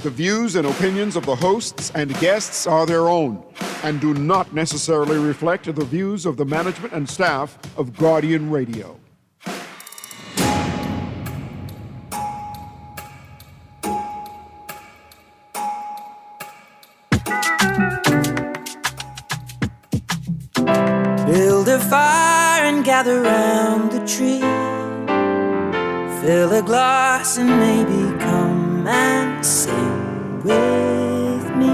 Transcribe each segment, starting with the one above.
The views and opinions of the hosts and guests are their own and do not necessarily reflect the views of the management and staff of Guardian Radio. Build a fire and gather round the tree. Fill a glass and maybe come and sing with me.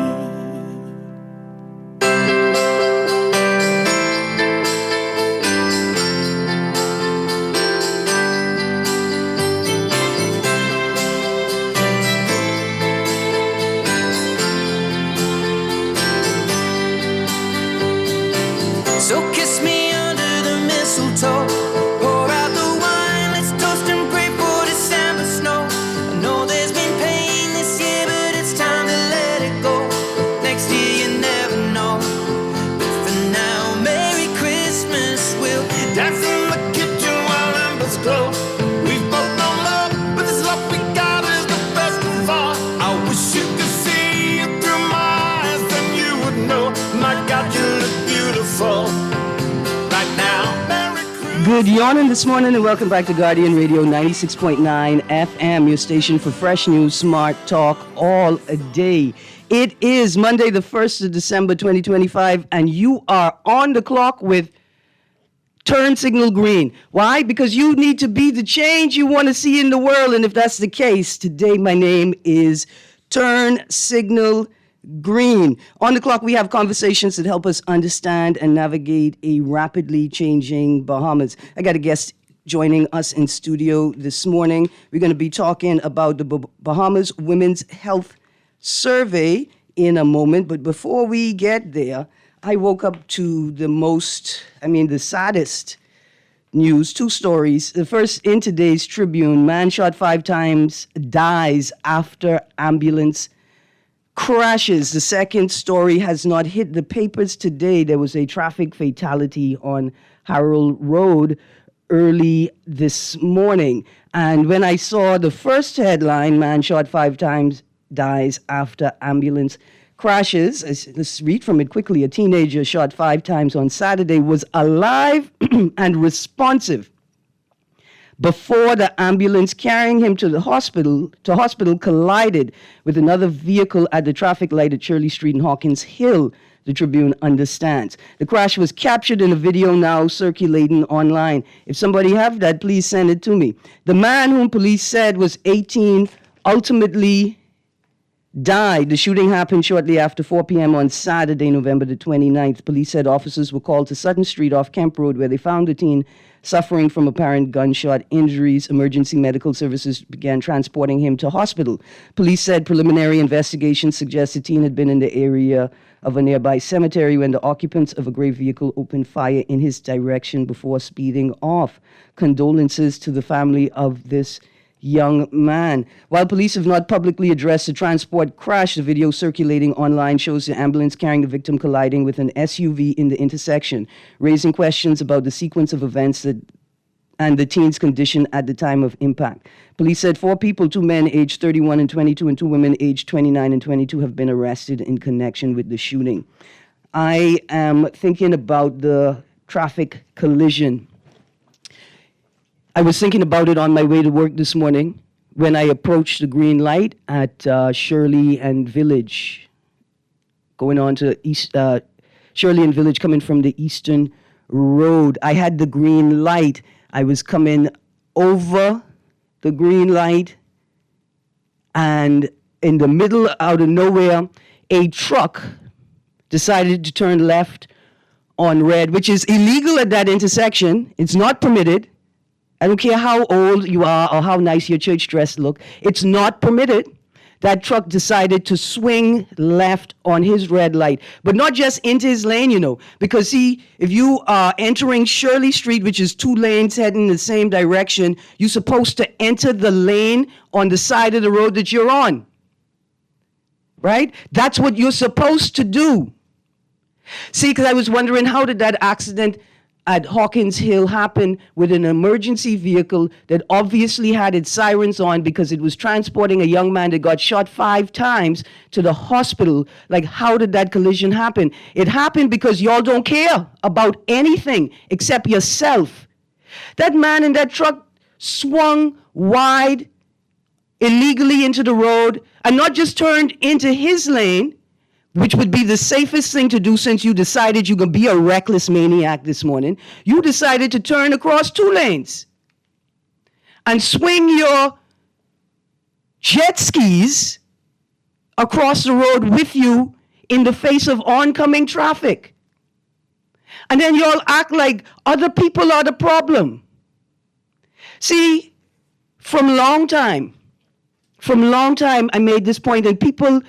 So kiss me under the mistletoe. Pour out the wine, let's toast and pray for December snow. I know there's been pain this year, but it's time to let it go. Next year you never know. But for now, Merry Christmas. We'll dance in the kitchen while embers glow. We've both known love, but this love we got is the best of all. I wish you could see it through my eyes, then you would know. My God, you look beautiful. Good morning this morning and welcome back to Guardian Radio 96.9 FM, your station for fresh news, smart talk all a day. It is Monday the 1st of December 2025 and you are on the clock with Turn Signal Greene. Why? Because you need to be the change you want to see in the world, and if that's the case, today my name is Turn Signal Greene. On the clock, we have conversations that help us understand and navigate a rapidly changing Bahamas. I got a guest joining us in studio this morning. We're going to be talking about the Bahamas Women's Health Survey in a moment. But before we get there, I woke up to the saddest news, two stories. The first in today's Tribune, man shot 5 times, dies after ambulance crashes. The second story has not hit the papers today. There was a traffic fatality on Harold Road early this morning. And when I saw the first headline, man shot 5 times, dies after ambulance crashes, let's read from it quickly. A teenager shot 5 times on Saturday was alive and responsive before the ambulance carrying him to the hospital collided with another vehicle at the traffic light at Shirley Street in Hawkins Hill, the Tribune understands. The crash was captured in a video now circulating online. If somebody have that, please send it to me. The man whom police said was 18 ultimately died. The shooting happened shortly after 4 p.m. on Saturday, November the 29th. Police said officers were called to Sutton Street off Kemp Road, where they found the teen suffering from apparent gunshot injuries. Emergency medical services began transporting him to hospital. Police said preliminary investigations suggest the teen had been in the area of a nearby cemetery when the occupants of a gray vehicle opened fire in his direction before speeding off. Condolences to the family of this young man. While police have not publicly addressed the transport crash, the video circulating online shows the ambulance carrying the victim colliding with an SUV in the intersection, raising questions about the sequence of events and the teen's condition at the time of impact. Police said 4 people, 2 men aged 31 and 22 and 2 women aged 29 and 22 have been arrested in connection with the shooting. I am thinking about the traffic collision. I was thinking about it on my way to work this morning when I approached the green light at Shirley and Village, going on to Shirley and Village coming from the Eastern Road. I had the green light. I was coming over the green light, and in the middle, out of nowhere, a truck decided to turn left on red, which is illegal at that intersection. It's not permitted. I don't care how old you are or how nice your church dress look. It's not permitted. That truck decided to swing left on his red light, but not just into his lane, because see, if you are entering Shirley Street, which is 2 lanes heading in the same direction, you're supposed to enter the lane on the side of the road that you're on, right? That's what you're supposed to do. See, because I was wondering, how did that accident at Hawkins Hill happened with an emergency vehicle that obviously had its sirens on because it was transporting a young man that got shot 5 times to the hospital. Like, how did that collision happen? It happened because y'all don't care about anything except yourself. That man in that truck swung wide illegally into the road and not just turned into his lane, which would be the safest thing to do since you decided you're going to be a reckless maniac this morning. You decided to turn across 2 lanes and swing your jet skis across the road with you in the face of oncoming traffic. And then y'all act like other people are the problem. See, from long time, I made this point, and people,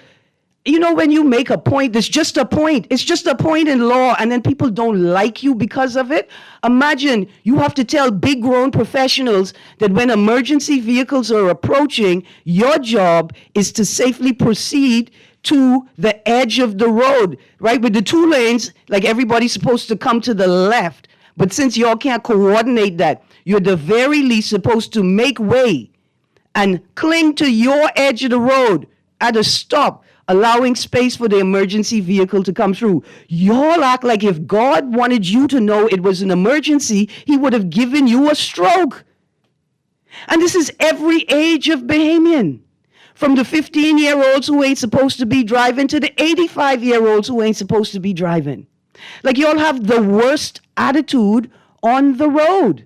you know, when you make a point, it's just a point. It's just a point in law, and then people don't like you because of it. Imagine you have to tell big grown professionals that when emergency vehicles are approaching, your job is to safely proceed to the edge of the road, right? With the 2 lanes, like everybody's supposed to come to the left. But since y'all can't coordinate that, you're the very least supposed to make way and cling to your edge of the road at a stop, allowing space for the emergency vehicle to come through. Y'all act like if God wanted you to know it was an emergency, he would have given you a stroke. And this is every age of Bahamian. From the 15-year-olds who ain't supposed to be driving to the 85-year-olds who ain't supposed to be driving. Like, y'all have the worst attitude on the road.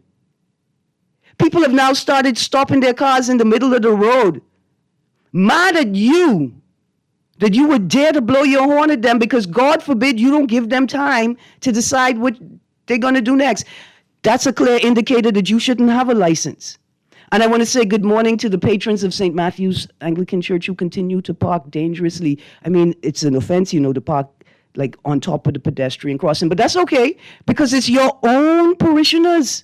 People have now started stopping their cars in the middle of the road, mad at you that you would dare to blow your horn at them because, God forbid, you don't give them time to decide what they're going to do next. That's a clear indicator that you shouldn't have a license. And I want to say good morning to the patrons of St. Matthew's Anglican Church who continue to park dangerously. I mean, it's an offense, you know, to park like on top of the pedestrian crossing, but that's okay because it's your own parishioners.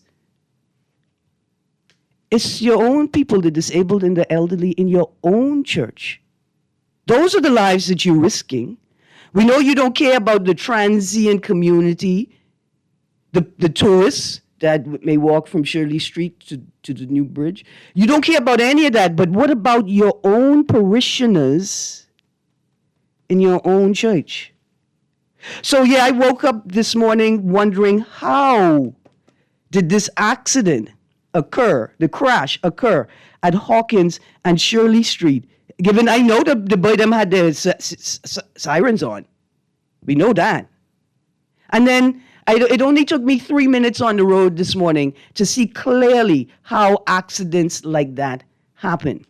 It's your own people, the disabled and the elderly in your own church. Those are the lives that you're risking. We know you don't care about the transient community, the tourists that may walk from Shirley Street to the new bridge. You don't care about any of that, but what about your own parishioners in your own church? So yeah, I woke up this morning wondering, how did this accident occur, the crash occur at Hawkins and Shirley Street? Given I know the boy them had their sirens on. We know that. And then it only took me 3 minutes on the road this morning to see clearly how accidents like that happen.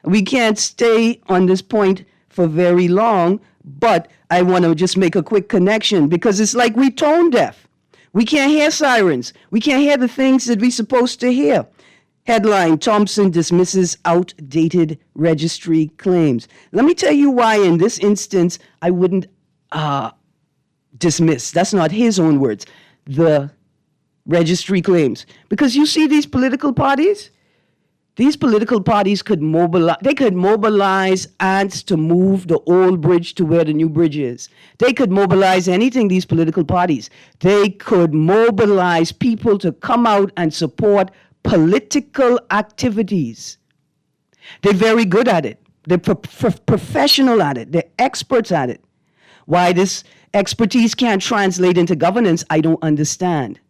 We can't stay on this point for very long, but I want to just make a quick connection because it's like we tone deaf. We can't hear sirens. We can't hear the things that we're supposed to hear. Headline, Thompson dismisses outdated registry claims. Let me tell you why in this instance I wouldn't dismiss. That's not his own words. The registry claims. Because you see these political parties could mobilize. They could mobilize ants to move the old bridge to where the new bridge is. They could mobilize anything, these political parties. They could mobilize people to come out and support political activities. They're very good at it. They're professional at it. They're experts at it. Why this expertise can't translate into governance, I don't understand,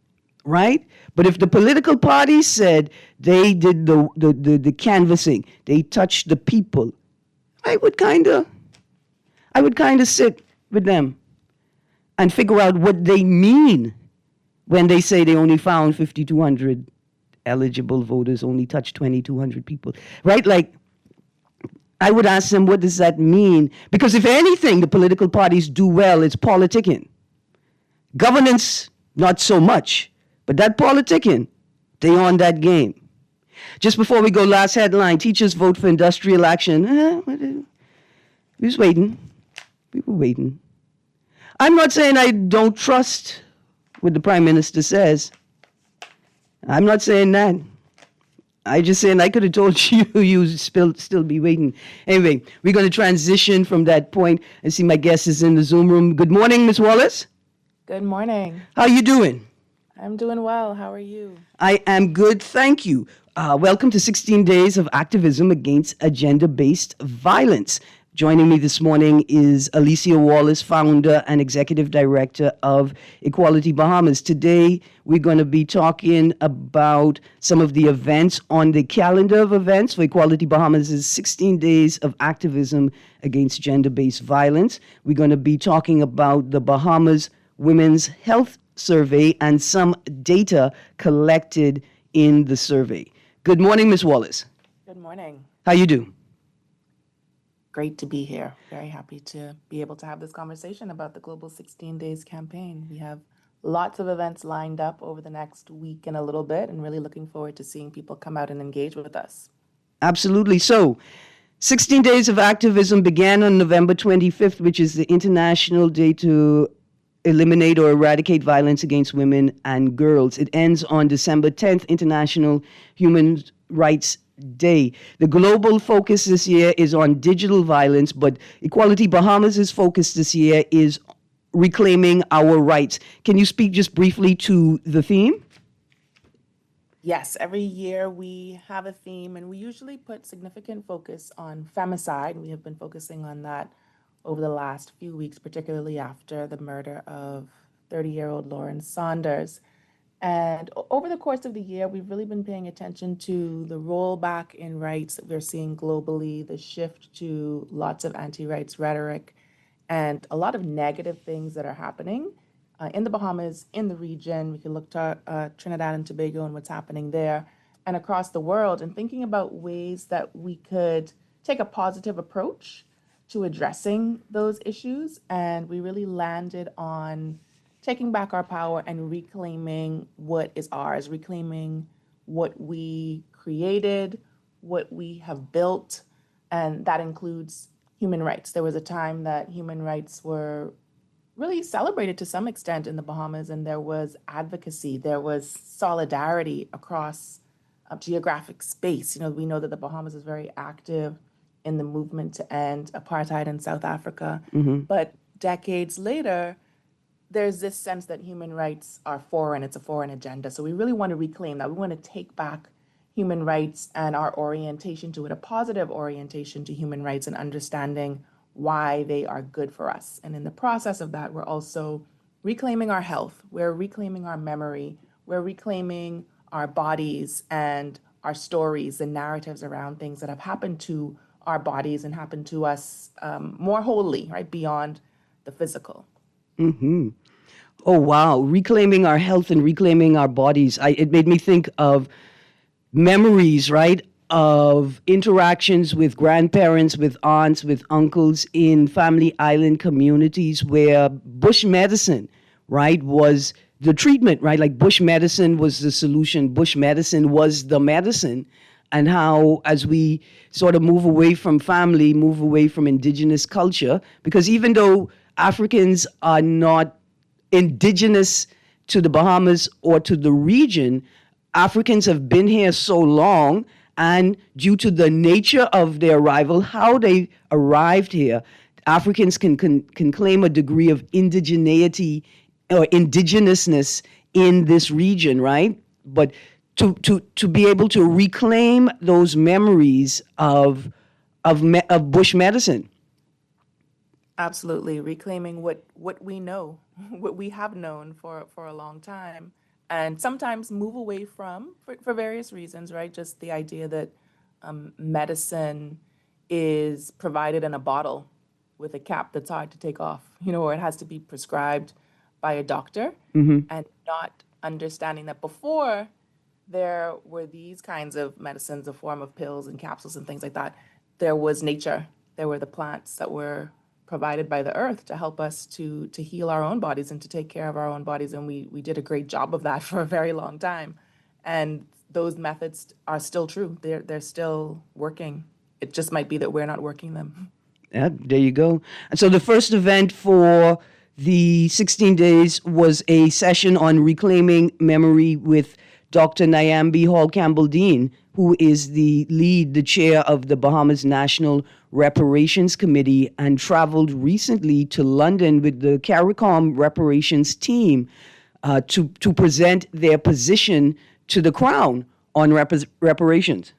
right? But if the political parties said they did the canvassing, they touched the people, I would kind of sit with them and figure out what they mean when they say they only found 5,200 eligible voters, only touched 2,200 people, right? Like, I would ask them, what does that mean? Because if anything, the political parties do well, it's politicking. Governance, not so much. But that politicking, they on that game. Just before we go, last headline, teachers vote for industrial action. We was waiting. We were waiting. I'm not saying I don't trust what the Prime Minister says. I'm not saying that. I just saying I could have told you you'd still be waiting. Anyway, we're going to transition from that point and see my guest is in the Zoom room. Good morning, Ms. Wallace. Good morning. How you doing? I'm doing well. How are you? I am good, thank you. Welcome to 16 Days of Activism Against Agenda-Based Violence. Joining me this morning is Alicia Wallace, founder and executive director of Equality Bahamas. Today, we're going to be talking about some of the events on the calendar of events for Equality Bahamas is 16 Days of Activism Against Gender-Based Violence. We're going to be talking about the Bahamas Women's Health Survey and some data collected in the survey. Good morning, Ms. Wallace. Good morning. How you do? Great to be here. Very happy to be able to have this conversation about the Global 16 Days campaign. We have lots of events lined up over the next week and a little bit, and really looking forward to seeing people come out and engage with us. Absolutely. So, 16 Days of Activism began on November 25th, which is the International Day to eliminate or eradicate violence against women and girls. It ends on December 10th, International Human Rights Day. The global focus this year is on digital violence, but Equality Bahamas' focus this year is reclaiming our rights. Can you speak just briefly to the theme? Yes, every year we have a theme, and we usually put significant focus on femicide. We have been focusing on that over the last few weeks, particularly after the murder of 30-year-old Lauren Saunders. And over the course of the year, we've really been paying attention to the rollback in rights that we're seeing globally, the shift to lots of anti-rights rhetoric, and a lot of negative things that are happening in the Bahamas, in the region. We can look to Trinidad and Tobago and what's happening there, and across the world, and thinking about ways that we could take a positive approach to addressing those issues. And we really landed on taking back our power and reclaiming what is ours, reclaiming what we created, what we have built, and that includes human rights. There was a time that human rights were really celebrated to some extent in the Bahamas, and there was advocacy, there was solidarity across geographic space. We know that the Bahamas is very active in the movement to end apartheid in South Africa, but decades later, there's this sense that human rights are foreign, it's a foreign agenda. So we really want to reclaim that. We want to take back human rights and our orientation to it, a positive orientation to human rights and understanding why they are good for us. And in the process of that, we're also reclaiming our health, we're reclaiming our memory, we're reclaiming our bodies and our stories and narratives around things that have happened to our bodies and happened to us more wholly, right, beyond the physical. Oh, wow. Reclaiming our health and reclaiming our bodies. It made me think of memories, right, of interactions with grandparents, with aunts, with uncles in family island communities where bush medicine, right, was the treatment, right? Like bush medicine was the solution. Bush medicine was the medicine. And how, as we sort of move away from family, move away from indigenous culture, because even though Africans are not indigenous to the Bahamas or to the region, Africans have been here so long, and due to the nature of their arrival, how they arrived here, Africans can claim a degree of indigeneity or indigenousness in this region, right? But to be able to reclaim those memories of bush medicine. Absolutely, reclaiming what we know, what we have known for a long time, and sometimes move away from for various reasons, right? Just the idea that medicine is provided in a bottle with a cap that's hard to take off, or it has to be prescribed by a doctor, and not understanding that before there were these kinds of medicines, a form of pills and capsules and things like that, there was nature, there were the plants that were provided by the earth to help us to heal our own bodies and to take care of our own bodies. And we did a great job of that for a very long time. And those methods are still true. They're still working. It just might be that we're not working them. Yeah, there you go. And so the first event for the 16 days was a session on reclaiming memory with Dr. Nyambi Hall Campbell-Dean, who is the chair of the Bahamas National Reparations Committee, and traveled recently to London with the CARICOM reparations team. to present their position to the Crown on reparations.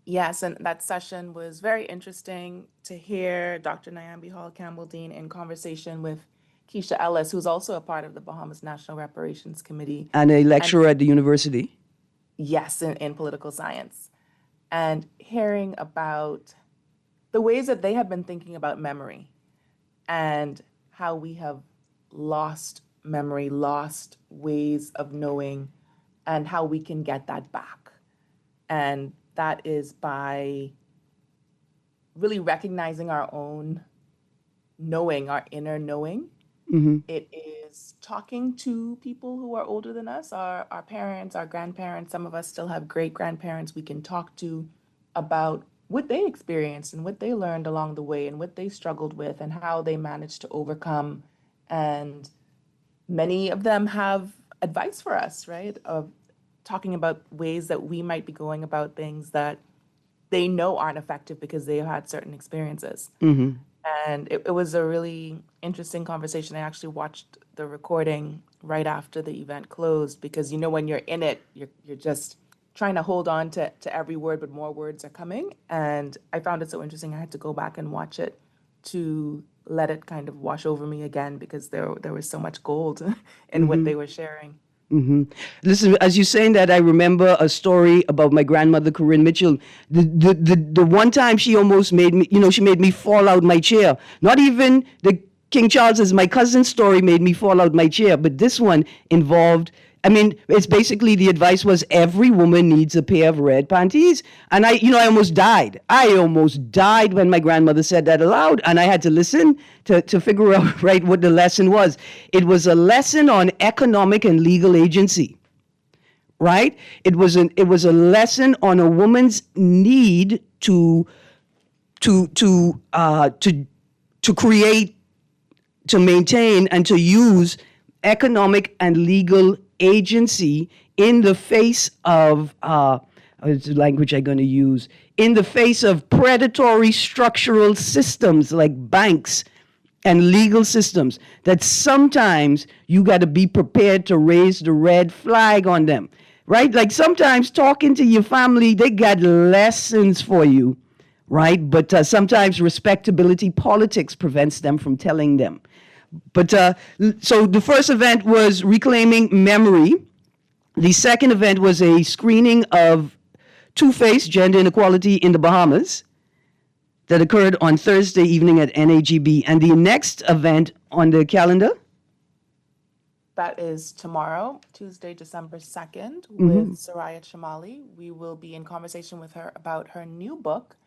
Yes, and that session was very interesting to hear Dr. Nyambi Hall Campbell Dean in conversation with Keisha Ellis, who's also a part of the Bahamas National Reparations Committee. And a And lecturer at the university. yes, in political science. And hearing about the ways that they have been thinking about memory and how we have lost memory, lost ways of knowing, and how we can get that back. And that is by really recognizing our own knowing, our inner knowing. It is talking to people who are older than us, our parents, our grandparents. Some of us still have great grandparents we can talk to about what they experienced and what they learned along the way and what they struggled with and how they managed to overcome. And many of them have advice for us, right? Of talking about ways that we might be going about things that they know aren't effective because they have had certain experiences. And it was a really interesting conversation. I actually watched the recording right after the event closed because when you're in it, you're just trying to hold on to every word, but more words are coming. And I found it so interesting. I had to go back and watch it to let it kind of wash over me again because there was so much gold in what they were sharing. Listen, as you're saying that, I remember a story about my grandmother, Corinne Mitchell. The one time she almost made me, she made me fall out my chair. Not even the King Charles's, my cousin's story made me fall out my chair, but this one involved, it's basically the advice was every woman needs a pair of red panties. And I almost died. I almost died when my grandmother said that aloud. And I had to listen to figure out, right, what the lesson was. It was a lesson on economic and legal agency, right? It was a lesson on a woman's need to create, to maintain, and to use economic and legal agency in the face of it's the language I'm going to use, in the face of predatory structural systems like banks and legal systems, that sometimes you got to be prepared to raise the red flag on them, right? Like sometimes talking to your family, they got lessons for you, right? But sometimes respectability politics prevents them from telling them. But so the first event was Reclaiming Memory. The second event was a screening of Two-Face, Gender Inequality in the Bahamas, that occurred on Thursday evening at NAGB. And the next event on the calendar? That is tomorrow, Tuesday, December 2nd, with Soraya Chamali. We will be in conversation with her about her new book,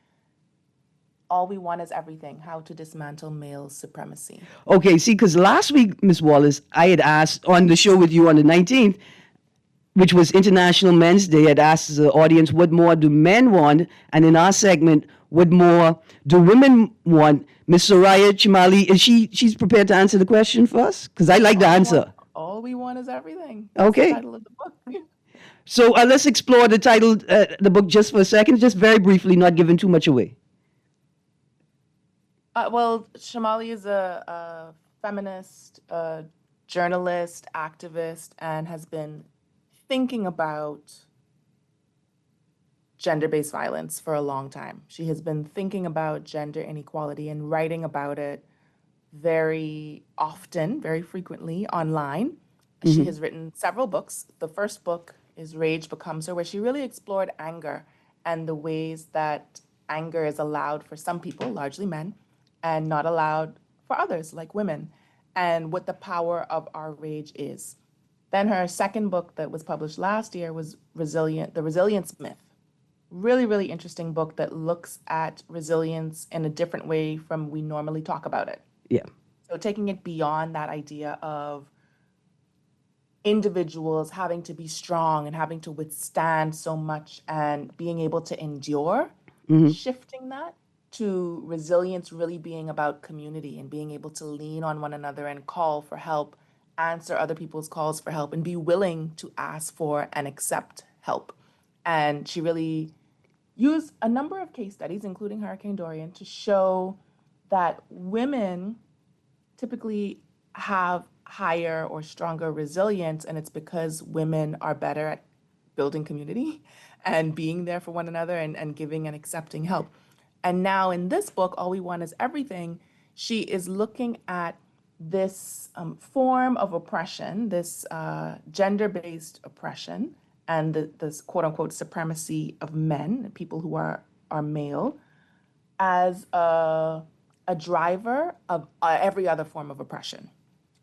All We Want Is Everything, How to Dismantle Male Supremacy. Okay, see, because last week, Ms. Wallace, I had asked on the show with you on the 19th, which was International Men's Day, I'd asked the audience, what more do men want? And in our segment, what more do women want? Ms. Soraya Chamali, she's prepared to answer the question for us? Because I like the answer. All We Want Is Everything. That's Okay. the title of the book. So let's explore the title, the book just for a second, just very briefly, not giving too much away. Well, Shamali is a feminist, journalist, activist, and has been thinking about gender-based violence for a long time. She has been thinking about gender inequality and writing about it very often, very frequently online. She has written several books. The first book is Rage Becomes Her, where she really explored anger and the ways that anger is allowed for some people, largely men, and not allowed for others, like women, and what the power of our rage is. Then her second book that was published last year was The Resilience Myth. Really, really interesting book that looks at resilience in a different way from we normally talk about it. Yeah. So taking it beyond that idea of individuals having to be strong and having to withstand so much and being able to endure, shifting that to resilience really being about community and being able to lean on one another and call for help, answer other people's calls for help, and be willing to ask for and accept help. And she really used a number of case studies, including Hurricane Dorian, to show that women typically have higher or stronger resilience, and it's because women are better at building community and being there for one another and giving and accepting help. And now in this book, All We Want Is Everything, she is looking at this form of oppression, this gender-based oppression, and this quote unquote supremacy of men, people who are male, as a driver of every other form of oppression.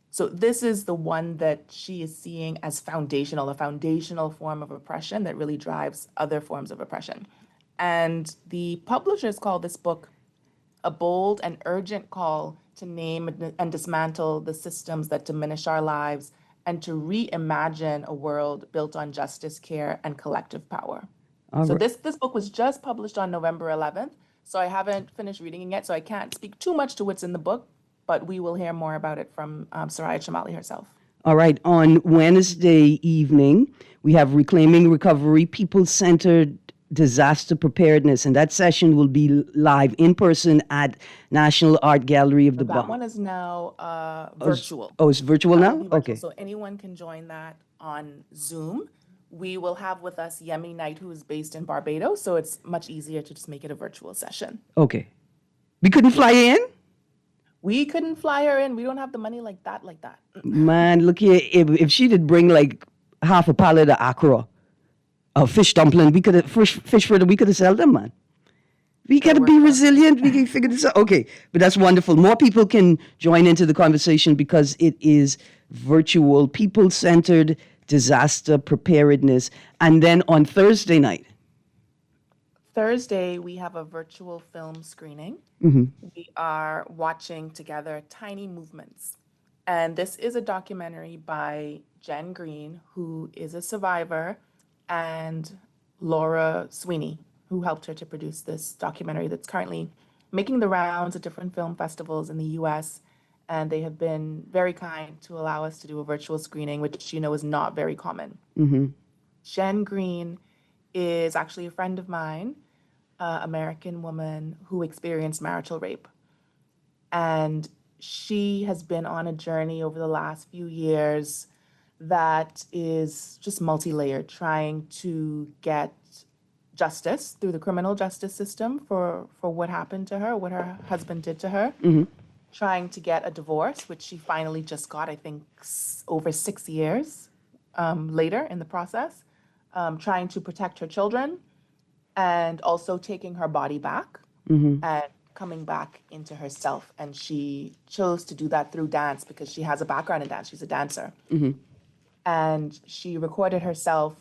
So this is the one that she is seeing as foundational, a foundational form of oppression that really drives other forms of oppression. And the publishers call this book a bold and urgent call to name and dismantle the systems that diminish our lives and to reimagine a world built on justice, care, and collective power. All So right. this book was just published on November 11th. So I haven't finished reading it yet, so I can't speak too much to what's in the book, but we will hear more about it from Soraya Chemaly herself. All right. On Wednesday evening, we have Reclaiming Recovery, People-Centered Disaster Preparedness, and that session will be live in person at National Art Gallery of the That Bahamas. one is now virtual. Oh, it's virtual That now? will be virtual, Okay. so anyone can join that on Zoom. We will have with us Yemi Knight, who is based in Barbados, so it's much easier to just make it a virtual session. Okay. We couldn't fly in? We couldn't fly her in. We don't have the money like that. Man, look here. If she did bring like half a pallet of akra, a fish dumpling, we could have fish fritter, we could have sold them, man. We got to be resilient. We can figure this out. Okay, but that's wonderful. More people can join into the conversation because it is virtual, people-centered disaster preparedness. And then on Thursday night, Thursday, we have a virtual film screening. We are watching together Tiny Movements. And this is a documentary by Jen Greene, who is a survivor, and Laura Sweeney, who helped her to produce this documentary that's currently making the rounds at different film festivals in the US. And they have been very kind to allow us to do a virtual screening, which you know is not very common. Jen Greene is actually a friend of mine, American woman who experienced marital rape. And she has been on a journey over the last few years that is just multi-layered, trying to get justice through the criminal justice system for what happened to her, what her husband did to her, trying to get a divorce, which she finally just got, I think, over 6 years later in the process, trying to protect her children, and also taking her body back and coming back into herself. And she chose to do that through dance because she has a background in dance. She's a dancer. And she recorded herself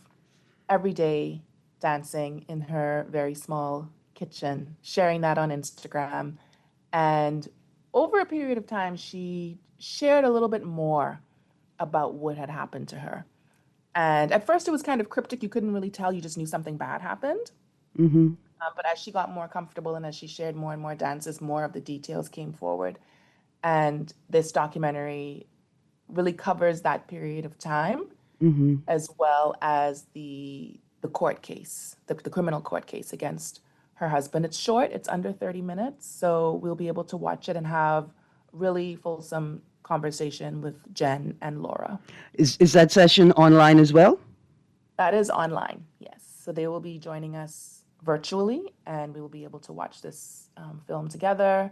every day dancing in her very small kitchen, sharing that on Instagram. And over a period of time, she shared a little bit more about what had happened to her. And at first, it was kind of cryptic. You couldn't really tell. You just knew something bad happened. But as she got more comfortable and as she shared more and more dances, more of the details came forward. And this documentary really covers that period of time, as well as the court case, the criminal court case against her husband. It's short, it's under 30 minutes, so we'll be able to watch it and have really fulsome conversation with Jen and Laura. is that session online as well? That is online, yes. So they will be joining us virtually, and we will be able to watch this film together.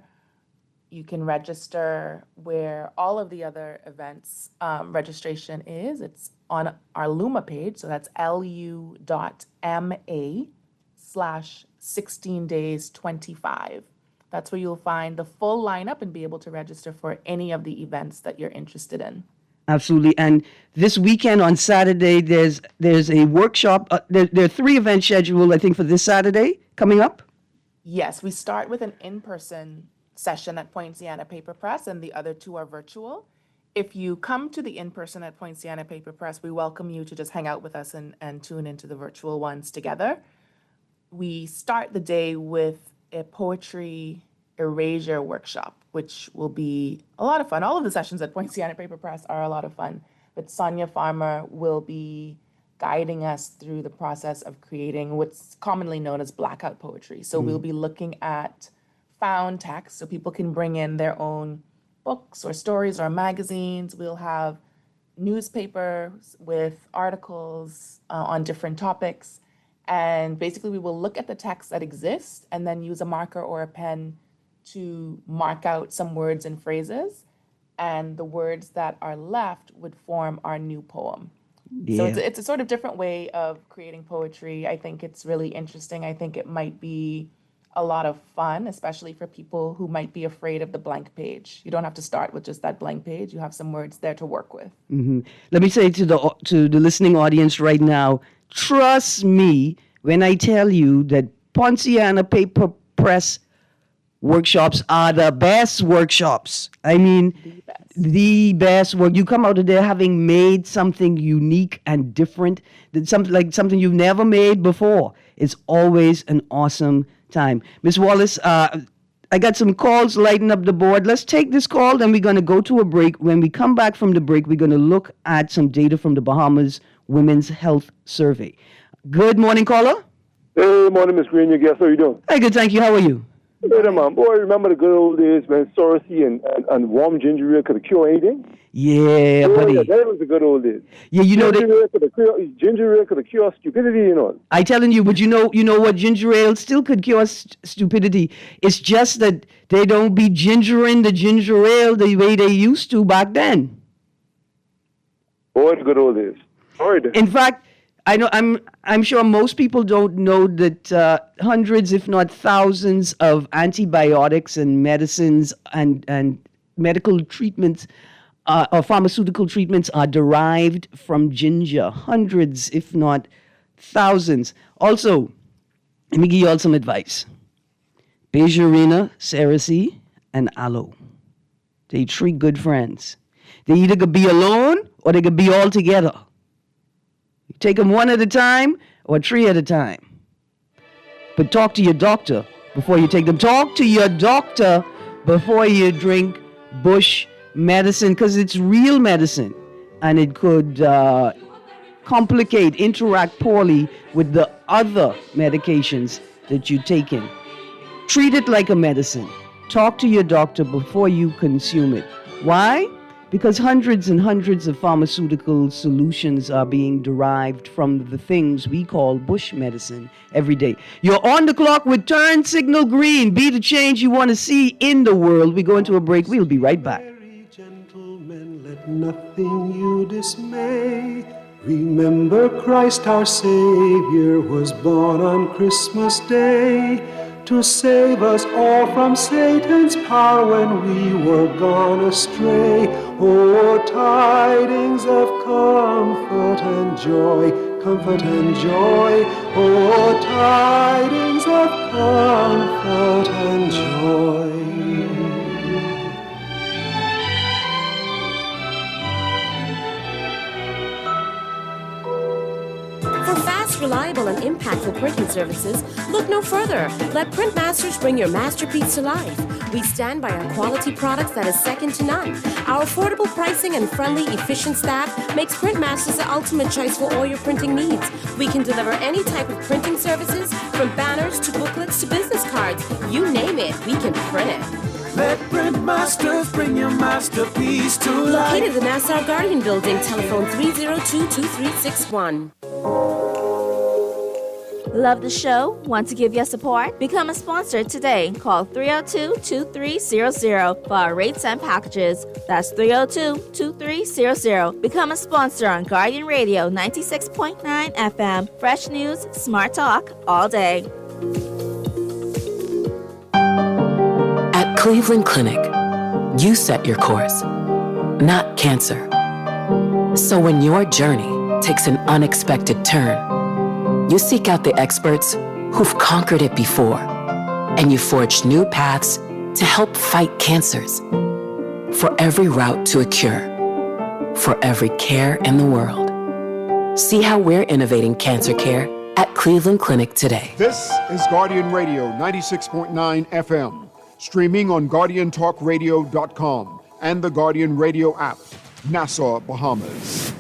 You can register where all of the other events registration is. It's on our Luma page, so that's lu.ma/16days25. That's where you'll find the full lineup and be able to register for any of the events that you're interested in. Absolutely. And this weekend on Saturday, there's a workshop. There are 3 events scheduled, I think, for this Saturday coming up. Yes, we start with an in-person session at Poinciana Paper Press, and the other 2 are virtual. If you come to the in-person at Poinciana Paper Press, we welcome you to just hang out with us and tune into the virtual ones together. We start the day with a poetry erasure workshop, which will be a lot of fun. All of the sessions at Poinciana Paper Press are a lot of fun, but Sonia Farmer will be guiding us through the process of creating what's commonly known as blackout poetry. So we'll be looking at found text, so people can bring in their own books or stories or magazines. We'll have newspapers with articles on different topics. And basically, we will look at the text that exists and then use a marker or a pen to mark out some words and phrases. And the words that are left would form our new poem. So it's a sort of different way of creating poetry. I think it's really interesting. I think it might be a lot of fun, especially for people who might be afraid of the blank page. You don't have to start with just that blank page. You have some words there to work with. Let me say to the listening audience right now, trust me when I tell you that Ponciana Paper Press workshops are the best workshops. I mean, the best work. You come out of there having made something unique and different, that something you've never made before. It's always an awesome time. Ms. Wallace, I got some calls lighting up the board. Let's take this call, then we're going to go to a break. When we come back from the break, we're going to look at some data from the Bahamas Women's Health Survey. Good morning, caller. Hey, morning, Miss Greene. Your guest, how you doing? Hey, good, thank you. How are you? Hey, man. Boy, remember the good old days when sorosy and warm ginger ale could cure anything? Yeah, Oh, buddy. yeah, that was the good old days. Yeah, you know ginger ale could cure stupidity, you know. I telling you, but you know what, ginger ale still could cure stupidity. It's just that they don't be gingering the ginger ale the way they used to back then. Boy, the good old days. All right, then. In fact, I know I'm sure most people don't know that hundreds, if not thousands, of antibiotics and medicines and medical treatments or pharmaceutical treatments are derived from ginger. Hundreds, if not thousands. Also, let me give you all some advice. Bejarina, Cerasee, and aloe. They three good friends. They either could be alone or they could be all together. You take them one at a time or three at a time. But talk to your doctor before you take them. Talk to your doctor before you drink bush medicine, because it's real medicine and it could interact poorly with the other medications that you take in. Treat it like a medicine. Talk to your doctor before you consume it. Why? Because hundreds and hundreds of pharmaceutical solutions are being derived from the things we call bush medicine every day. You're on the clock with Turn Signal Green. Be the change you want to see in the world. We go into a break. We'll be right back. Gentlemen, let nothing you dismay. Remember Christ our Savior was born on Christmas Day to save us all from Satan's power when we were gone astray. Oh, tidings of comfort and joy, comfort and joy. Oh, tidings of comfort and joy. For fast, reliable, and impactful printing services, look no further. Let Printmasters bring your masterpiece to life. We stand by our quality products that is second to none. Our affordable pricing and friendly, efficient staff makes Printmasters the ultimate choice for all your printing needs. We can deliver any type of printing services, from banners to booklets to business cards. You name it, we can print it. Let Printmasters bring your masterpiece to life. Located in the Nassau Guardian Building, telephone 302-2361. Love the show? Want to give your support? Become a sponsor today. Call 302-2300 for our rates and packages. That's 302-2300. Become a sponsor on Guardian Radio 96.9 FM. Fresh news, smart talk, all day. At Cleveland Clinic, you set your course, not cancer. So when your journey takes an unexpected turn, you seek out the experts who've conquered it before, and you forge new paths to help fight cancers. For every route to a cure, for every care in the world. See how we're innovating cancer care at Cleveland Clinic today. This is Guardian Radio 96.9 FM, streaming on GuardianTalkRadio.com and the Guardian Radio app, Nassau, Bahamas.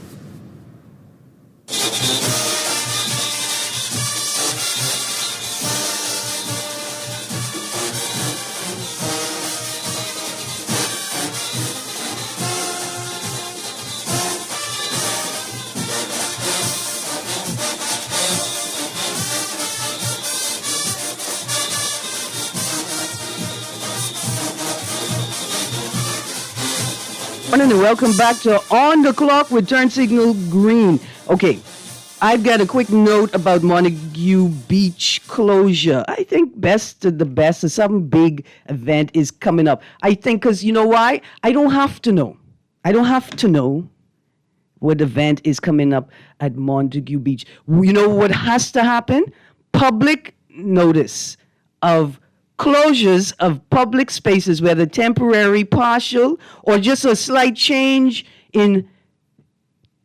Morning and welcome back to On the Clock with Turn Signal Greene. Okay, I've got a quick note about Montague Beach closure. I think best of the best, some big event is coming up. I think because you know why? I don't have to know. I don't have to know what event is coming up at Montague Beach. You know what has to happen? Public notice of closures of public spaces, whether temporary, partial, or just a slight change in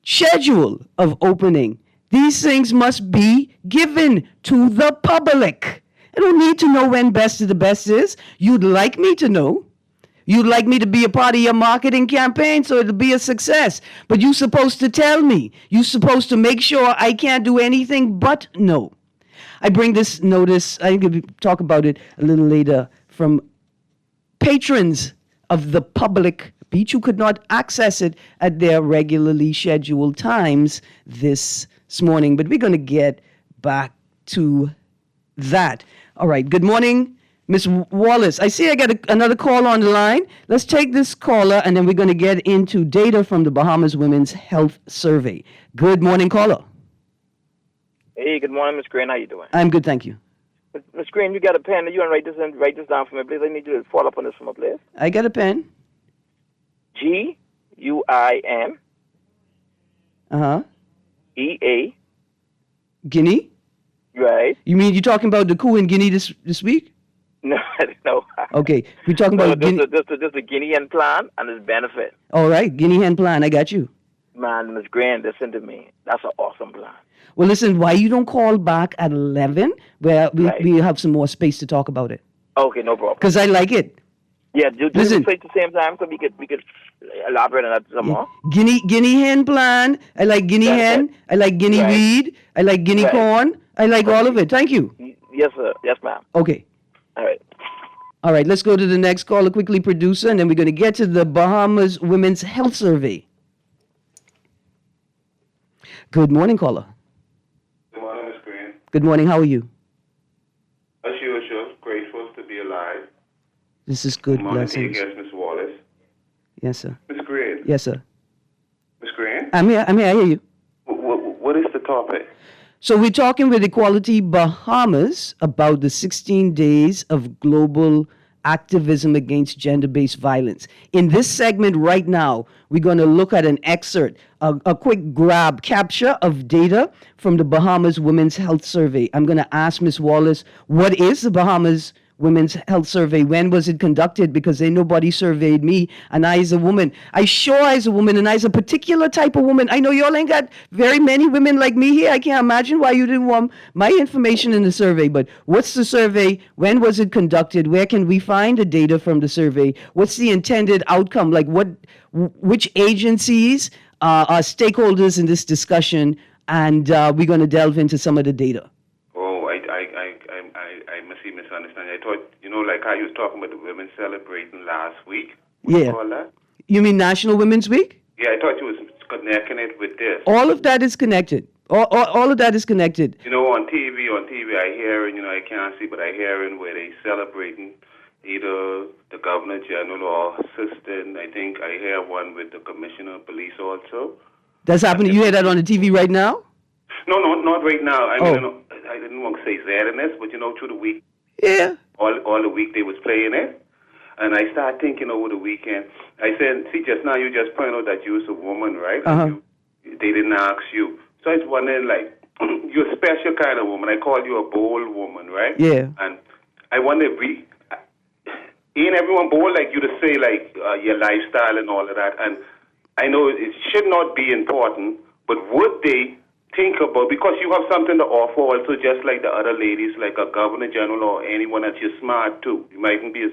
schedule of opening. These things must be given to the public. I don't need to know when best of the best is. You'd like me to know. You'd like me to be a part of your marketing campaign so it'll be a success. But you're supposed to tell me. You're supposed to make sure I can't do anything but know. I bring this notice, I'm going to talk about it a little later, from patrons of the public beach who could not access it at their regularly scheduled times this morning. But we're going to get back to that. All right. Good morning, Ms. Wallace. I see I got another call on the line. Let's take this caller, and then we're going to get into data from the Bahamas Women's Health Survey. Good morning, caller. Hey, good morning, Miss Greene. How you doing? I'm good, thank you. Miss Greene, you got a pen? You want to write this down for me, please? I need you to follow up on this for me, please. I got a pen. Guin. EA. Guinea? Right. You mean you're talking about the coup in Guinea this week? No, no. Okay, we're talking about Guinea. This is the Guinea hen plan and its benefit. All right, Guinea hen plan. I got you. Man, Miss Greene, listen to me. That's an awesome plan. Well, listen, why you don't call back at 11 where we have some more space to talk about it? Okay, no problem. Because I like it. Yeah, do listen. Say at the same time so we could elaborate on that some more. Guinea hen plan. I like guinea hen. I like guinea weed. I like guinea corn. I like all of it. Thank you. Yes, sir. Yes, ma'am. Okay. All right. All right, let's go to the next caller quickly, producer, and then we're going to get to the Bahamas Women's Health Survey. Good morning, caller. Good morning, Ms. Greene. Good morning. How are you? As usual, grateful to be alive. This is good. Good morning Blessings. to you, Ms. Wallace. Yes, sir. Ms. Greene. Yes, sir. Ms. Greene? I'm here. I hear you. What is the topic? So we're talking with Equality Bahamas about the 16 days of global activism against gender-based violence. In this segment right now, we're going to look at an excerpt, a quick capture of data from the Bahamas Women's Health Survey. I'm going to ask Ms. Wallace, what is the Bahamas Women's Health Survey? When was it conducted? Because ain't nobody surveyed me, and I as a woman. I as a woman, and I as a particular type of woman. I know y'all ain't got very many women like me here. I can't imagine why you didn't want my information in the survey. But what's the survey? When was it conducted? Where can we find the data from the survey? What's the intended outcome? Like which agencies are stakeholders in this discussion? And we're going to delve into some of the data. I must be misunderstanding. I thought, like how you was talking about the women celebrating last week. Yeah. All that? You mean National Women's Week? Yeah, I thought you was connecting it with this. All of that is connected. All of that is connected. On TV, I hearing, I can't see, but I hearing where they celebrating either the Governor General or assistant. I think I hear one with the Commissioner of Police also. That's happening. You hear that on the TV right now? No, not right now. I mean, I didn't want to say sadness, but through the week. Yeah. All the week they was playing it. And I started thinking over the weekend. I said, see, just now you just pointed out that you was a woman, right? Uh-huh. They didn't ask you. So I was wondering, like, you're a special kind of woman. I call you a bold woman, right? Yeah. And I wonder if ain't everyone bold like you to say, like, your lifestyle and all of that. And I know it should not be important, but would they think about, because you have something to offer also, just like the other ladies, like a Governor General or anyone that you're smart too. You mightn't be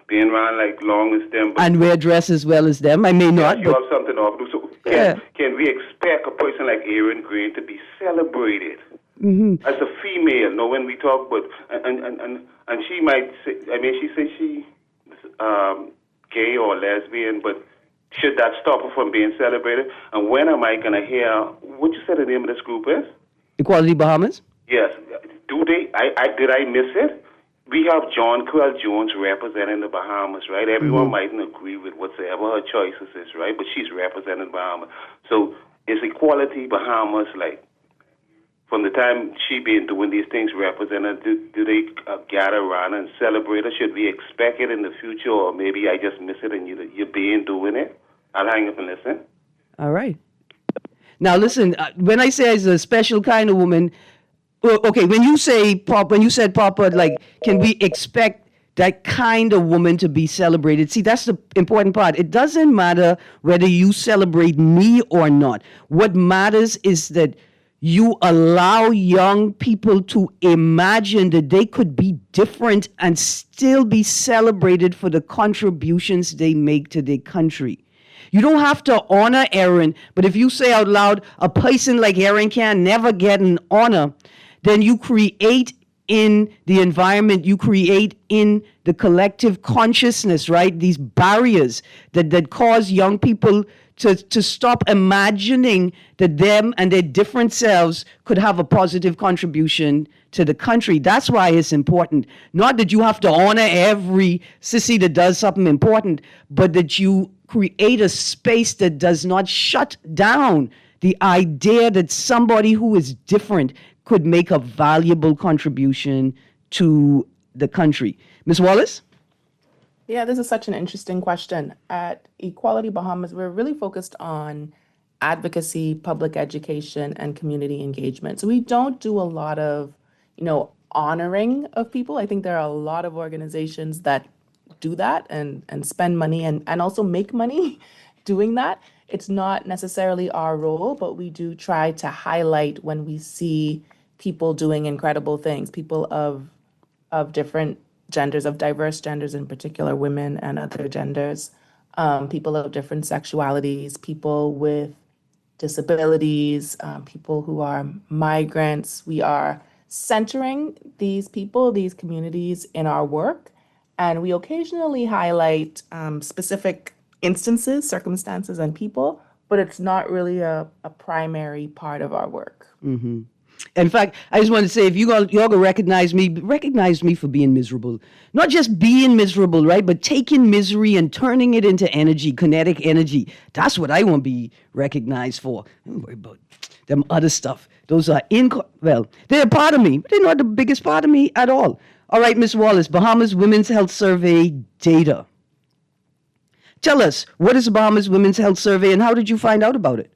being around like long as them. But and wear dress as well as them. I may not. You have something to offer. So can we expect a person like Erin Greene to be celebrated as a female? No, when we talk about, and she might say, I mean, she says she's gay or lesbian, but should that stop her from being celebrated? And when am I going to hear, what you said the name of this group is? Equality Bahamas? Yes. Do they? Did I miss it? we have John Quill Jones representing the Bahamas, right? Everyone mightn't agree with whatsoever her choices is, right? But she's representing Bahamas. So is Equality Bahamas, like, from the time she been doing these things represented, do they gather around and celebrate, or should we expect it in the future, or maybe I just miss it and you're being doing it? I'll hang up and listen. All right. Now, listen, when I say as a special kind of woman, okay, when you said, Papa, like, can we expect that kind of woman to be celebrated? See, that's the important part. It doesn't matter whether you celebrate me or not. What matters is that you allow young people to imagine that they could be different and still be celebrated for the contributions they make to their country. You don't have to honor Erin, but if you say out loud, a person like Erin can never get an honor, then you create in the environment, you create in the collective consciousness, right? These barriers that cause young people to stop imagining that them and their different selves could have a positive contribution to the country. That's why it's important. Not that you have to honor every sissy that does something important, but that you create a space that does not shut down the idea that somebody who is different could make a valuable contribution to the country. Ms. Wallace? Yeah, this is such an interesting question. At Equality Bahamas, we're really focused on advocacy, public education, and community engagement. So we don't do a lot of, honoring of people. I think there are a lot of organizations that do that and spend money and also make money doing that. It's not necessarily our role, but we do try to highlight when we see people doing incredible things, people of different genders, of diverse genders, in particular women and other genders, people of different sexualities, people with disabilities, people who are migrants. We are centering these people, these communities in our work, and we occasionally highlight specific instances, circumstances, and people, but it's not really a primary part of our work. Mm-hmm. In fact, I just want to say, if y'all gonna recognize me for being miserable. Not just being miserable, right? But taking misery and turning it into energy, kinetic energy. That's what I want to be recognized for. Don't worry about them other stuff. Those are they're a part of me, but they're not the biggest part of me at all. All right, Ms. Wallace, Bahamas Women's Health Survey data. Tell us, what is the Bahamas Women's Health Survey and how did you find out about it?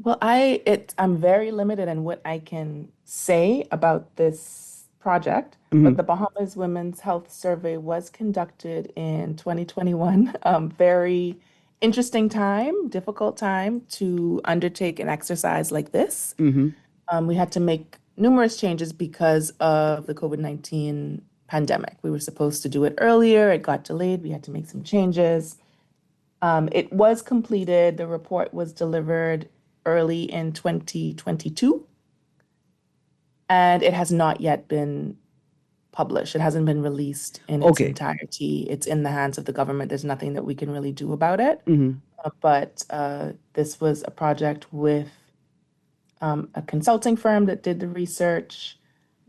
Well, I'm very limited in what I can say about this project, but the Bahamas Women's Health Survey was conducted in 2021. Very interesting time, difficult time to undertake an exercise like this. We had to make numerous changes because of the COVID-19 pandemic. We were supposed to do it earlier. It got delayed. We had to make some changes. It was completed. The report was delivered early in 2022, and it has not yet been published. It hasn't been released in its entirety. It's in the hands of the government. There's nothing that we can really do about it. But this was a project with a consulting firm that did the research.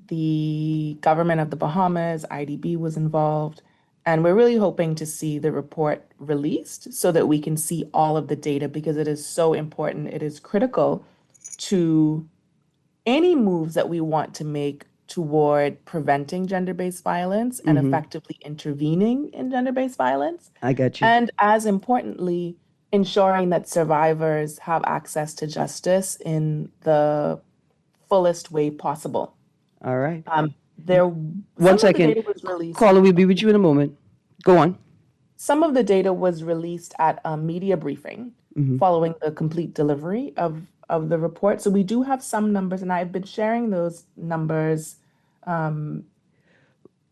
The government of the Bahamas, IDB, was involved. And we're really hoping to see the report released so that we can see all of the data, because it is so important. It is critical to any moves that we want to make toward preventing gender-based violence and effectively intervening in gender-based violence. I got you. And as importantly, ensuring that survivors have access to justice in the fullest way possible. All right. One second. Caller, we'll be with you in a moment. Go on. Some of the data was released at a media briefing following the complete delivery of the report. So we do have some numbers, and I've been sharing those numbers over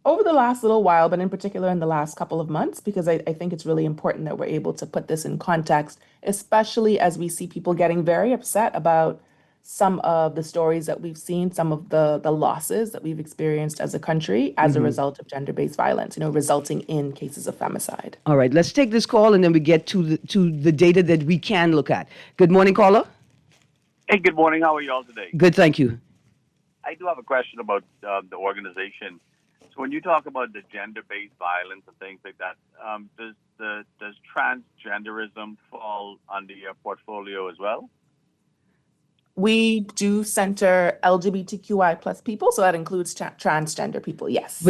the last little while, but in particular in the last couple of months, because I think it's really important that we're able to put this in context, especially as we see people getting very upset about some of the stories that we've seen, some of the losses that we've experienced as a country as a result of gender-based violence, resulting in cases of femicide. All right, let's take this call and then we get to the data that we can look at. Good morning, caller. Hey, good morning. How are you all today? Good, thank you. I do have a question about the organization. So when you talk about the gender-based violence and things like that, does transgenderism fall under your portfolio as well? We do center LGBTQI plus people, so that includes transgender people, yes.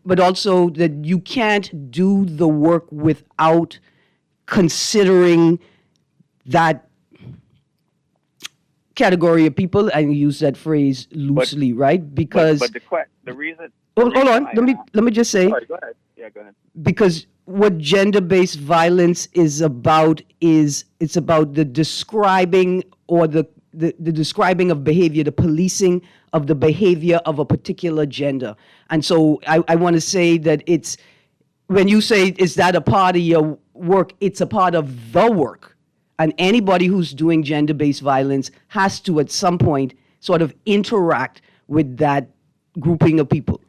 But also that you can't do the work without considering that category of people, and use that phrase loosely, right? Because but the reason. Hold on. Let me just say. Sorry, go ahead. Yeah, go ahead. Because what gender-based violence is about it's about the describing or the describing of behavior, the policing of the behavior of a particular gender. And so I want to say that it's, when you say, is that a part of your work, it's a part of the work. And anybody who's doing gender-based violence has to, at some point, sort of interact with that grouping of people.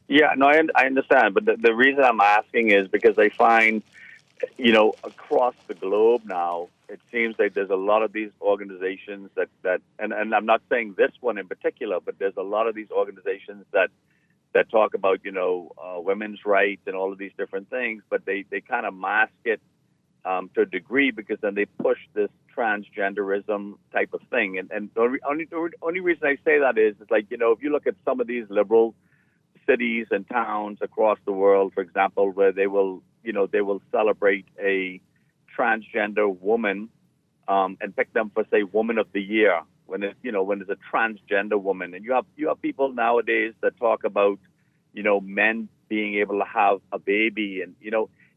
Yeah, no, I understand. But the reason I'm asking is because I find, across the globe now, it seems like there's a lot of these organizations that and I'm not saying this one in particular, but there's a lot of these organizations that talk about, women's rights and all of these different things, but they kind of mask it to a degree, because then they push this transgenderism type of thing. And the only reason I say that is like, if you look at some of these liberal cities and towns across the world, for example, where they will celebrate a transgender woman and pick them for, say, Woman of the Year when it's a transgender woman. And you have people nowadays that talk about, men being able to have a baby, and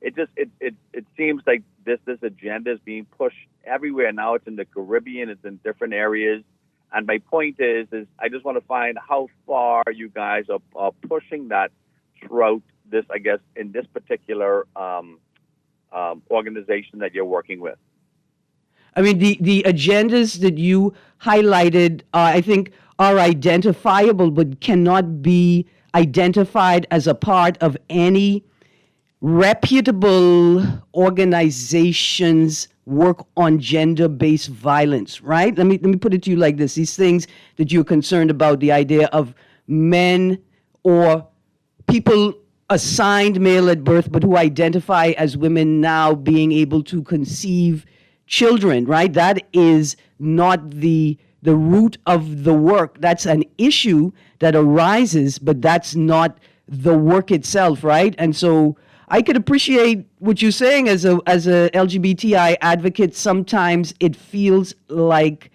it seems like this agenda is being pushed everywhere now. It's in the Caribbean, it's in different areas. And my point is I just want to find how far you guys are pushing that throughout this, I guess, in this particular organization that you're working with. I mean, the agendas that you highlighted, I think, are identifiable, but cannot be identified as a part of any reputable organization's work on gender-based violence, right? Let me put it to you like this. These things that you're concerned about, the idea of men or people assigned male at birth but who identify as women now being able to conceive children, right? That is not the root of the work. That's an issue that arises, but that's not the work itself, right? And so I could appreciate what you're saying as a LGBTI advocate. Sometimes it feels like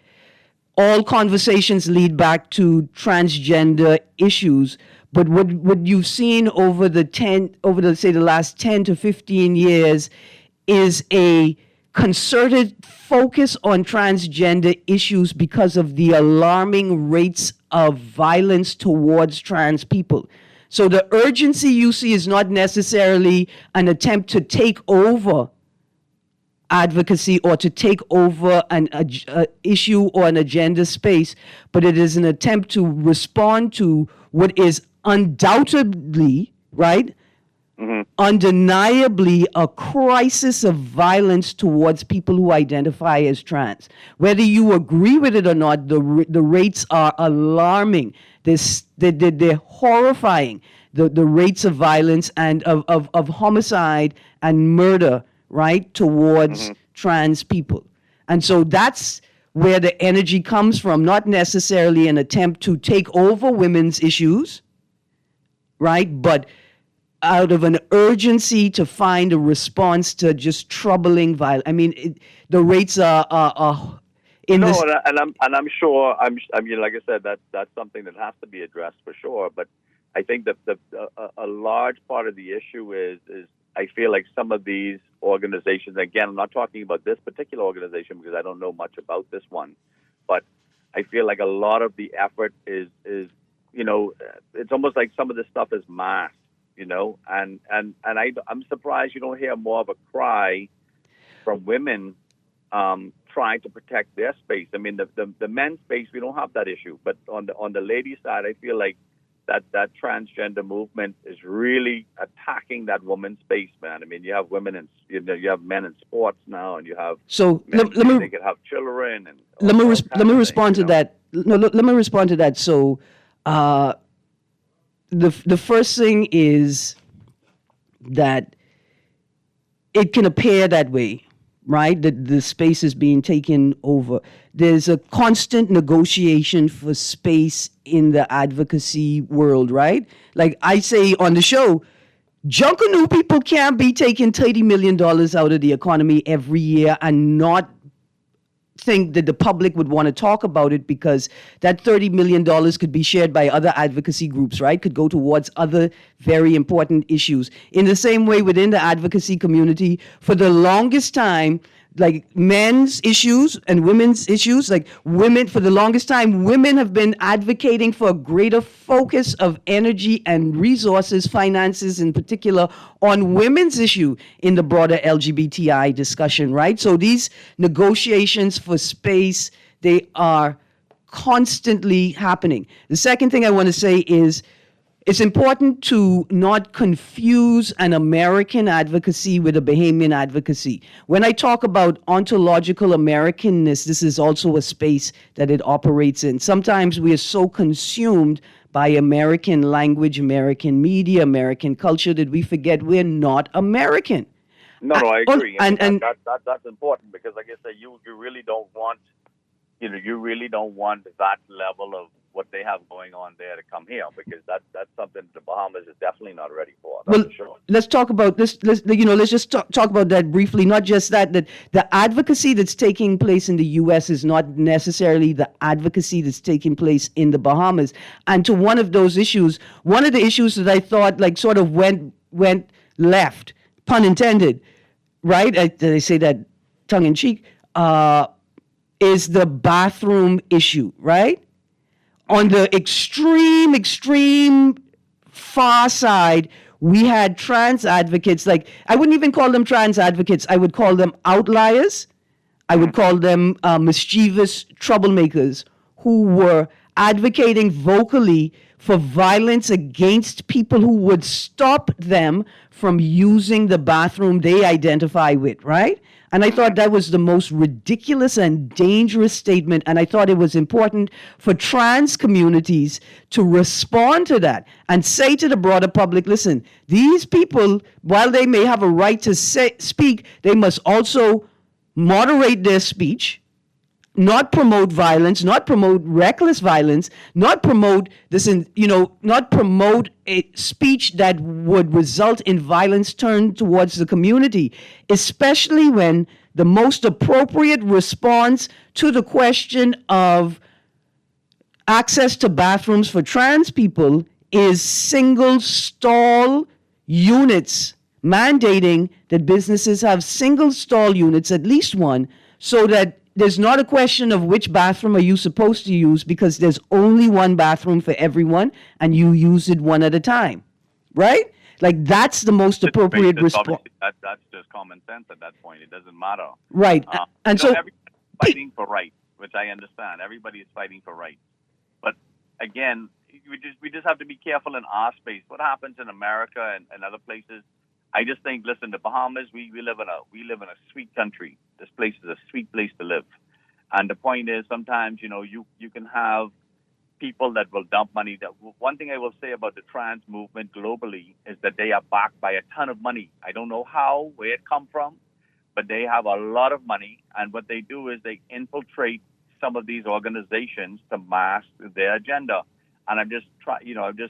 all conversations lead back to transgender issues. But what you've seen over the last 10 to 15 years is a concerted focus on transgender issues because of the alarming rates of violence towards trans people. So the urgency you see is not necessarily an attempt to take over advocacy or to take over an issue or an agenda space, but it is an attempt to respond to what is undoubtedly, right, undeniably a crisis of violence towards people who identify as trans. Whether you agree with it or not, the rates are alarming. They're horrifying, the rates of violence and of homicide and murder, right, towards trans people. And so that's where the energy comes from, not necessarily an attempt to take over women's issues, right, but out of an urgency to find a response to just troubling violence. I mean, the rates are in this. No, and I'm sure. I mean, like I said, that's something that has to be addressed for sure. But I think that a large part of the issue is I feel like some of these organizations. Again, I'm not talking about this particular organization because I don't know much about this one, but I feel like a lot of the effort is it's almost like some of this stuff is masked. And I'm surprised you don't hear more of a cry from women trying to protect their space. I mean, the men's space, we don't have that issue, but on the ladies' side, I feel like that transgender movement is really attacking that woman's space, man. I mean, you have women and you have men in sports now, and you have they can have children. And let me respond to that. No, let me respond to that. So. the first thing is that it can appear that way, right? That the space is being taken over. There's a constant negotiation for space in the advocacy world, right? Like I say on the show, Junkanoo people can't be taking $30 million out of the economy every year and not think that the public would want to talk about it, because that $30 million could be shared by other advocacy groups, right? Could go towards other very important issues. In the same way, within the advocacy community, for the longest time, like men's issues and women's issues, like women, for the longest time, women have been advocating for a greater focus of energy and resources, finances in particular, on women's issue in the broader LGBTI discussion, right? So these negotiations for space, they are constantly happening. The second thing I want to say is, it's important to not confuse an American advocacy with a Bahamian advocacy. When I talk about ontological Americanness, this is also a space that it operates in. Sometimes we are so consumed by American language, American media, American culture that we forget we're not American. No, I agree. And that's important, because, like I say, you really don't want, you really don't want that level of what they have going on there to come here, because that's something the Bahamas is definitely not ready for. That's for sure. Let's talk about this. Let's just talk about that briefly. Not just that the advocacy that's taking place in the U.S. is not necessarily the advocacy that's taking place in the Bahamas. And to one of those issues, one of the issues that I thought like sort of went left, pun intended, right? They say that tongue in cheek, is the bathroom issue, right? On the extreme far side, we had trans advocates. Like, I wouldn't even call them trans advocates. I would call them outliers. I would call them mischievous troublemakers who were advocating vocally for violence against people who would stop them from using the bathroom they identify with, right? And I thought that was the most ridiculous and dangerous statement. And I thought it was important for trans communities to respond to that and say to the broader public, listen, these people, while they may have a right to speak, they must also moderate their speech, not promote violence, not promote reckless violence, not promote not promote a speech that would result in violence turned towards the community, especially when the most appropriate response to the question of access to bathrooms for trans people is single stall units, mandating that businesses have single stall units, at least one, so that there's not a question of which bathroom are you supposed to use, because there's only one bathroom for everyone and you use it one at a time, right? Like, that's the most appropriate response. That's just common sense at that point. It doesn't matter. Right. And so everybody's fighting for rights, which I understand. Everybody is fighting for rights. But again, we just have to be careful in our space. What happens in America and other places, I just think, listen, the Bahamas, we live in a sweet country. This place is a sweet place to live. And the point is, sometimes, you can have people that will dump money. One thing I will say about the trans movement globally is that they are backed by a ton of money. I don't know where it come from, but they have a lot of money. And what they do is they infiltrate some of these organizations to mask their agenda. And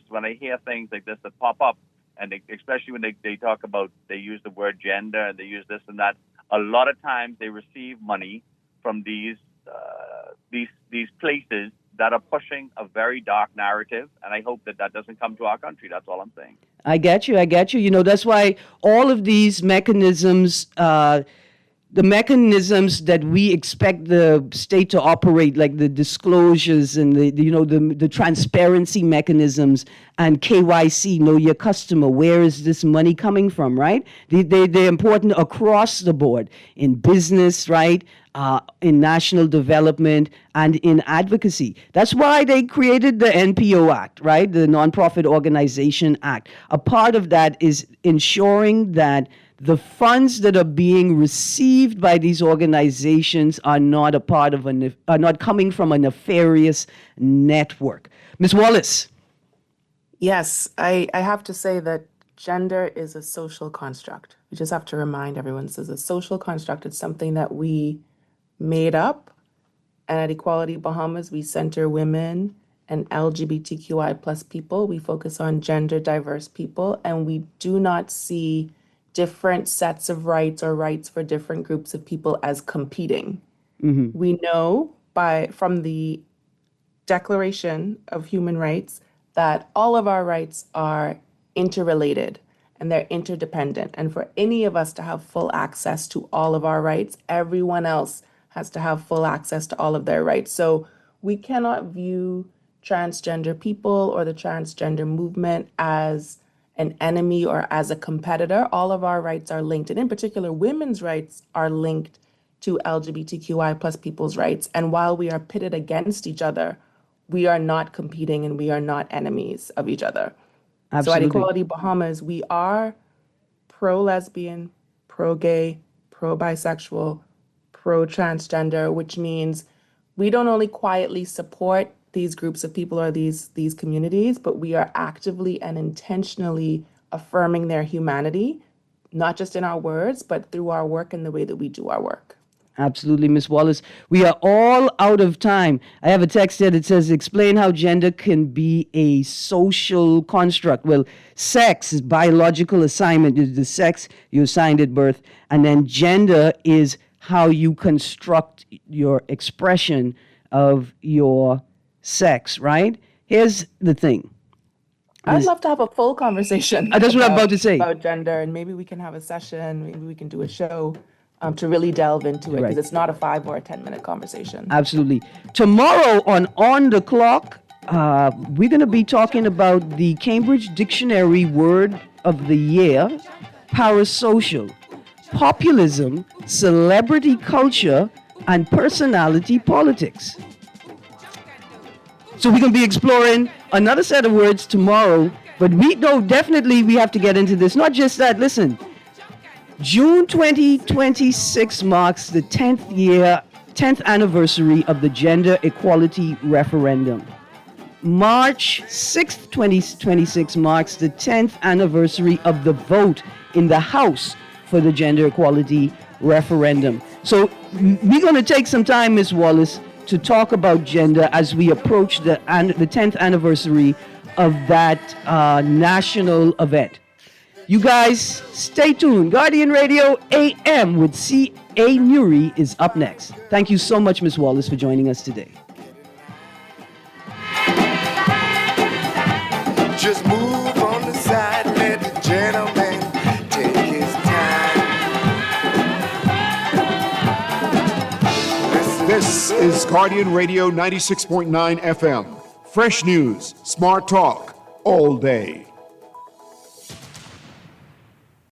when I hear things like this that pop up, and especially when they talk about, they use the word gender and they use this and that, a lot of times they receive money from these places that are pushing a very dark narrative, and I hope that doesn't come to our country. That's all I'm saying. I get you. That's why all of these mechanisms, the mechanisms that we expect the state to operate, like the disclosures and the transparency mechanisms and KYC, know your customer, where is this money coming from, right? They're important across the board in business, right? In national development and in advocacy. That's why they created the NPO Act, right? The Nonprofit Organization Act. A part of that is ensuring that the funds that are being received by these organizations are not coming from a nefarious network. Ms. Wallace. Yes, I have to say that gender is a social construct. We just have to remind everyone this is a social construct. It's something that we made up. And at Equality Bahamas, we center women and LGBTQI plus people. We focus on gender diverse people, and we do not see different sets of rights or rights for different groups of people as competing. We know from the Declaration of Human Rights that all of our rights are interrelated and they're interdependent. And for any of us to have full access to all of our rights, everyone else has to have full access to all of their rights. So we cannot view transgender people or the transgender movement as an enemy or as a competitor. All of our rights are linked. And in particular, women's rights are linked to LGBTQI plus people's rights. And while we are pitted against each other, we are not competing and we are not enemies of each other. So at Equality Bahamas, we are pro-lesbian, pro-gay, pro-bisexual, pro-transgender, which means we don't only quietly support these groups of people or these communities, but we are actively and intentionally affirming their humanity, not just in our words, but through our work and the way that we do our work. Absolutely, Ms. Wallace. We are all out of time. I have a text here that says, explain how gender can be a social construct. Well, sex is biological assignment, is the sex you assigned at birth. And then gender is how you construct your expression of your sex, right? Here's the thing. I'd love to have a full conversation. That's what I'm about to say. About gender, and maybe we can have a session, maybe we can do a show. To really delve into it, because it's not a 5 or a 10-minute conversation. Absolutely. Tomorrow on the Clock, we're going to be talking about the Cambridge Dictionary Word of the Year, parasocial, populism, celebrity culture, and personality politics. So we're going to be exploring another set of words tomorrow, but we have to get into this. Not just that, listen. June 2026 marks the 10th anniversary of the gender equality referendum. March 6th, 2026 marks the 10th anniversary of the vote in the House for the gender equality referendum. So we're going to take some time, Ms. Wallace, to talk about gender as we approach the 10th anniversary of that national event. You guys, stay tuned. Guardian Radio AM with C.A. Nuri is up next. Thank you so much, Ms. Wallace, for joining us today. Just move on the side, let the gentleman take his time. This is Guardian Radio 96.9 FM. Fresh news, smart talk, all day.